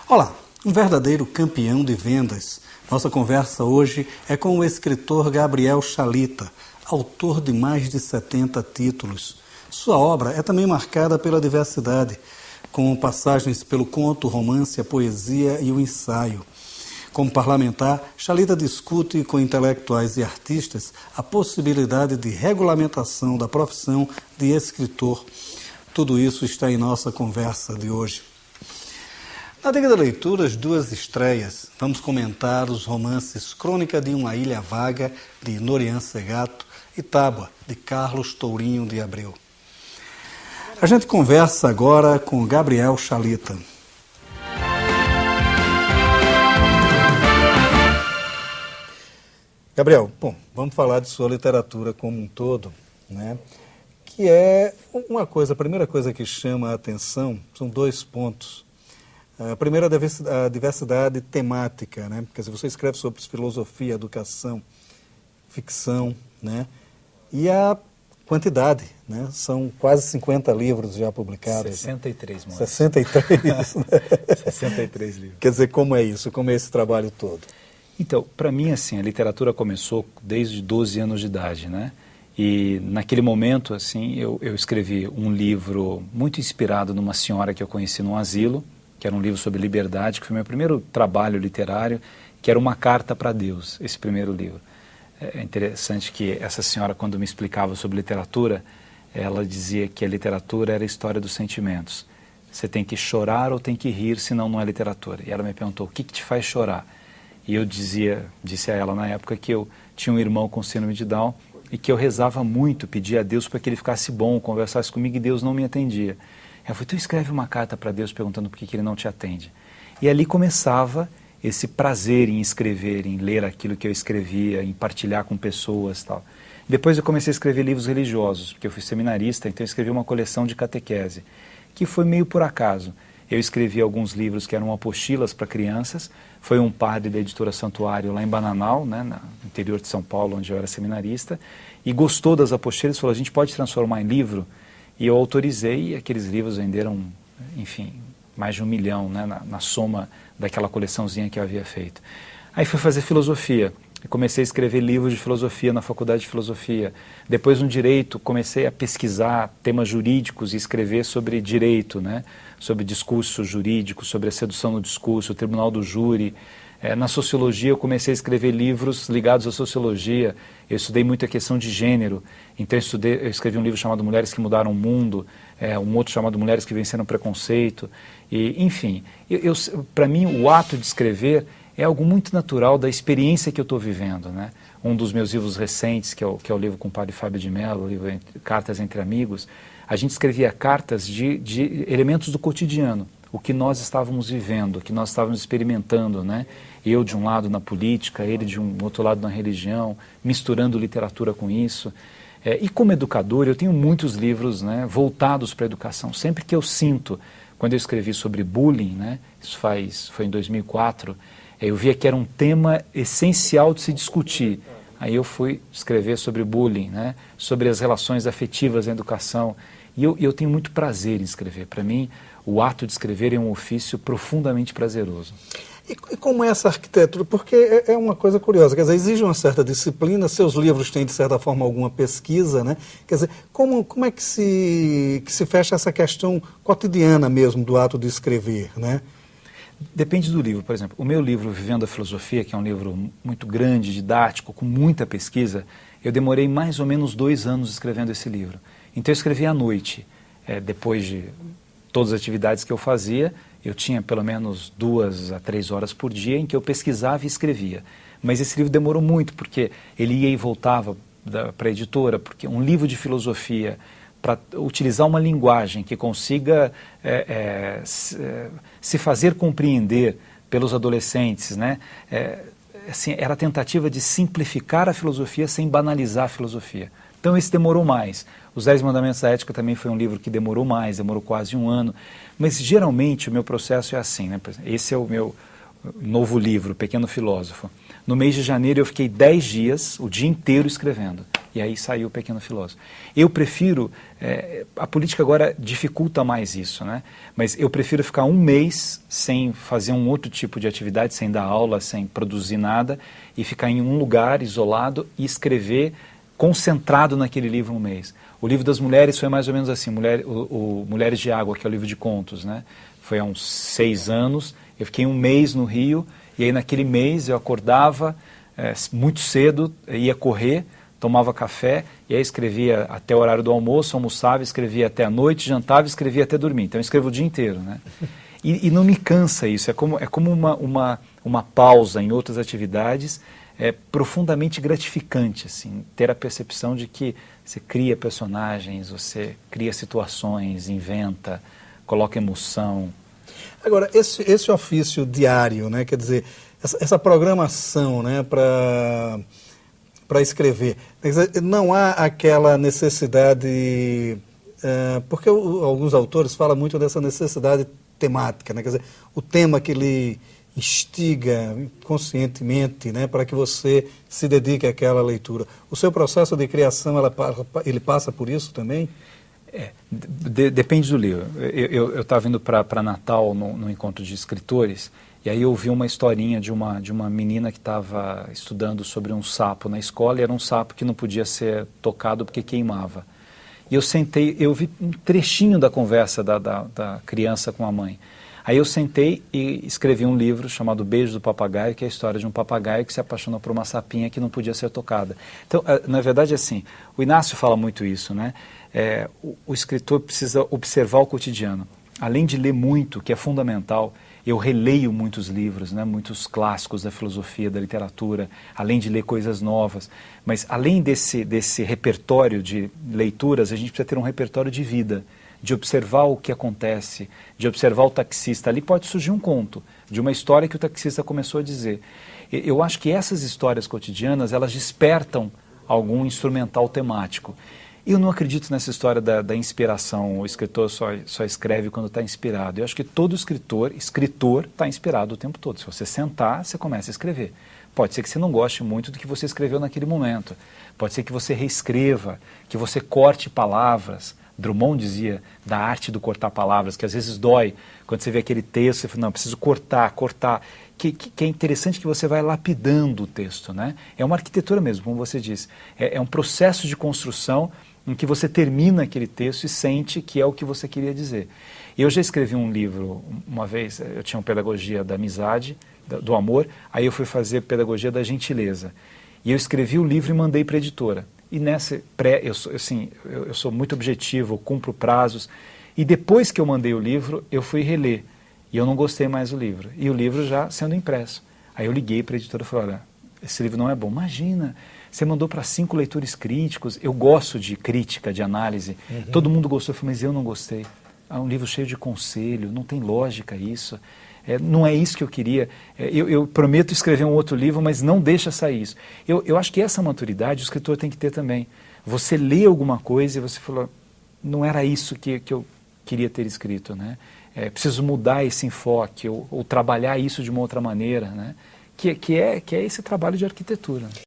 Olá, um verdadeiro campeão de vendas. Nossa conversa hoje é com o escritor Gabriel Chalita, autor de mais de 70 títulos. Sua obra é também marcada pela diversidade, com passagens pelo conto, o romance, a poesia e o ensaio. Como parlamentar, Chalita discute com intelectuais e artistas a possibilidade de regulamentação da profissão de escritor. Tudo isso está em nossa conversa de hoje. Na Dica da Leitura, as duas estreias. Vamos comentar os romances Crônica de uma Ilha Vaga, de Norian Segato, e Tábua, de Carlos Tourinho de Abreu. A gente conversa agora com Gabriel Chalita. Gabriel, vamos falar de sua literatura como um todo, né? Que é uma coisa, a primeira coisa que chama a atenção são dois pontos. A primeira é a diversidade temática, né? Quer dizer, você escreve sobre filosofia, educação, ficção, né? E a quantidade, né? São quase 50 livros já publicados. 63, mano. 63, né? 63 livros. Quer dizer, como é isso? Como é esse trabalho todo? Então, para mim, assim, a literatura começou desde 12 anos de idade, né? E naquele momento, assim, eu escrevi um livro muito inspirado numa senhora que eu conheci num asilo, que era um livro sobre liberdade, que foi meu primeiro trabalho literário, que era uma carta para Deus, esse primeiro livro. É interessante que essa senhora, quando me explicava sobre literatura, ela dizia que a literatura era a história dos sentimentos. Você tem que chorar ou tem que rir, senão não é literatura. E ela me perguntou, o que te faz chorar? E eu disse a ela na época que eu tinha um irmão com síndrome de Down e que eu rezava muito, pedia a Deus para que ele ficasse bom, conversasse comigo, e Deus não me atendia. Ela falou, então escreve uma carta para Deus perguntando por que ele não te atende. E ali começava esse prazer em escrever, em ler aquilo que eu escrevia, em partilhar com pessoas e tal. Depois eu comecei a escrever livros religiosos, porque eu fui seminarista, então eu escrevi uma coleção de catequese, que foi meio por acaso. Eu escrevi alguns livros que eram apostilas para crianças, foi um padre da editora Santuário lá em Bananal, né, no interior de São Paulo, onde eu era seminarista, e gostou das apostilas e falou, a gente pode transformar em livro? E eu autorizei, e aqueles livros venderam, enfim, mais de 1 milhão, né, na soma daquela coleçãozinha que eu havia feito. Aí fui fazer filosofia, eu comecei a escrever livros de filosofia na faculdade de filosofia. Depois no direito comecei a pesquisar temas jurídicos e escrever sobre direito, né, sobre discurso jurídico, sobre a sedução no discurso, o tribunal do júri. Na sociologia eu comecei a escrever livros ligados à sociologia, eu estudei muito a questão de gênero, então eu escrevi um livro chamado Mulheres que Mudaram o Mundo, um outro chamado Mulheres que Venceram o Preconceito, e, enfim, para mim o ato de escrever é algo muito natural da experiência que eu estou vivendo, né? Um dos meus livros recentes, que é o livro com o padre Fábio de Mello, o livro Cartas entre Amigos, a gente escrevia cartas de elementos do cotidiano, o que nós estávamos vivendo, o que nós estávamos experimentando, né? Eu de um lado na política, ele de um outro lado na religião, misturando literatura com isso. E como educador, eu tenho muitos livros, né, voltados para a educação. Sempre que eu sinto, quando eu escrevi sobre bullying, né, isso foi em 2004, eu via que era um tema essencial de se discutir. Aí eu fui escrever sobre bullying, né, sobre as relações afetivas na educação. E eu tenho muito prazer em escrever. Para mim, o ato de escrever é um ofício profundamente prazeroso. E como é essa arquitetura? Porque é uma coisa curiosa, quer dizer, exige uma certa disciplina, seus livros têm, de certa forma, alguma pesquisa, né? Quer dizer, como é que se fecha essa questão cotidiana mesmo do ato de escrever, né? Depende do livro. Por exemplo, o meu livro Vivendo a Filosofia, que é um livro muito grande, didático, com muita pesquisa, eu demorei mais ou menos 2 anos escrevendo esse livro. Então eu escrevi à noite, depois de todas as atividades que eu fazia, eu tinha pelo menos 2 a 3 horas por dia em que eu pesquisava e escrevia. Mas esse livro demorou muito, porque ele ia e voltava para a editora, porque um livro de filosofia, para utilizar uma linguagem que consiga se fazer compreender pelos adolescentes, né? Assim, era a tentativa de simplificar a filosofia sem banalizar a filosofia. Então esse demorou mais. Os 10 Mandamentos da Ética também foi um livro que demorou mais, demorou quase 1 ano. Mas geralmente o meu processo é assim, né? Esse é o meu novo livro, Pequeno Filósofo. No mês de janeiro eu fiquei 10 dias, o dia inteiro escrevendo. E aí saiu o Pequeno Filósofo. Eu prefiro, a política agora dificulta mais isso, né? Mas eu prefiro ficar um mês sem fazer um outro tipo de atividade, sem dar aula, sem produzir nada, e ficar em um lugar isolado e escrever concentrado naquele livro um mês. O livro das mulheres foi mais ou menos assim, Mulheres de Água, que é o livro de contos, né? Foi há uns 6 anos, eu fiquei um mês no Rio, e aí naquele mês eu acordava muito cedo, ia correr, tomava café, e aí escrevia até o horário do almoço, almoçava, escrevia até a noite, jantava, escrevia até dormir. Então eu escrevo o dia inteiro, né? E não me cansa isso, é como uma pausa em outras atividades, profundamente gratificante, assim, ter a percepção de que você cria personagens, você cria situações, inventa, coloca emoção. Agora, esse ofício diário, né, quer dizer, essa programação, né, para escrever, quer dizer, não há aquela necessidade, porque alguns autores falam muito dessa necessidade temática, né, quer dizer, o tema que lhe instiga conscientemente, né, para que você se dedique àquela leitura. O seu processo de criação, ele passa por isso também? Depende do livro. Eu estava indo para Natal no encontro de escritores, e aí eu vi uma historinha de uma menina que estava estudando sobre um sapo na escola, e era um sapo que não podia ser tocado porque queimava. E eu sentei, eu vi um trechinho da conversa da criança com a mãe. Aí eu sentei e escrevi um livro chamado Beijo do Papagaio, que é a história de um papagaio que se apaixonou por uma sapinha que não podia ser tocada. Então, na verdade, assim, o Inácio fala muito isso, né? O escritor precisa observar o cotidiano. Além de ler muito, que é fundamental, eu releio muitos livros, né? Muitos clássicos da filosofia, da literatura, além de ler coisas novas. Mas além desse repertório de leituras, a gente precisa ter um repertório de vida, de observar o que acontece, de observar o taxista. Ali pode surgir um conto de uma história que o taxista começou a dizer. Eu acho que essas histórias cotidianas, elas despertam algum instrumental temático. Eu não acredito nessa história da inspiração, o escritor só escreve quando está inspirado. Eu acho que todo escritor está inspirado o tempo todo. Se você sentar, você começa a escrever. Pode ser que você não goste muito do que você escreveu naquele momento. Pode ser que você reescreva, que você corte palavras. Drummond dizia da arte do cortar palavras, que às vezes dói. Quando você vê aquele texto, você fala, não, preciso cortar. Que é interessante que você vai lapidando o texto, né? É uma arquitetura mesmo, como você disse. É um processo de construção em que você termina aquele texto e sente que é o que você queria dizer. Eu já escrevi um livro, uma vez, eu tinha uma pedagogia da amizade, do amor, aí eu fui fazer pedagogia da gentileza. E eu escrevi o livro e mandei para a editora. E nessa eu sou muito objetivo, eu cumpro prazos. E depois que eu mandei o livro, eu fui reler. E eu não gostei mais do livro. E o livro já sendo impresso. Aí eu liguei para a editora e falei, olha, esse livro não é bom. Imagina, você mandou para 5 leitores críticos. Eu gosto de crítica, de análise. Uhum. Todo mundo gostou, eu falei, mas eu não gostei. É um livro cheio de conselho, não tem lógica isso. Não é isso que eu queria. Eu prometo escrever um outro livro, mas não deixa sair isso. Eu acho que essa maturidade o escritor tem que ter também. Você lê alguma coisa e você falou, não era isso que eu queria ter escrito, né? Preciso mudar esse enfoque ou trabalhar isso de uma outra maneira, né? Que é esse trabalho de arquitetura.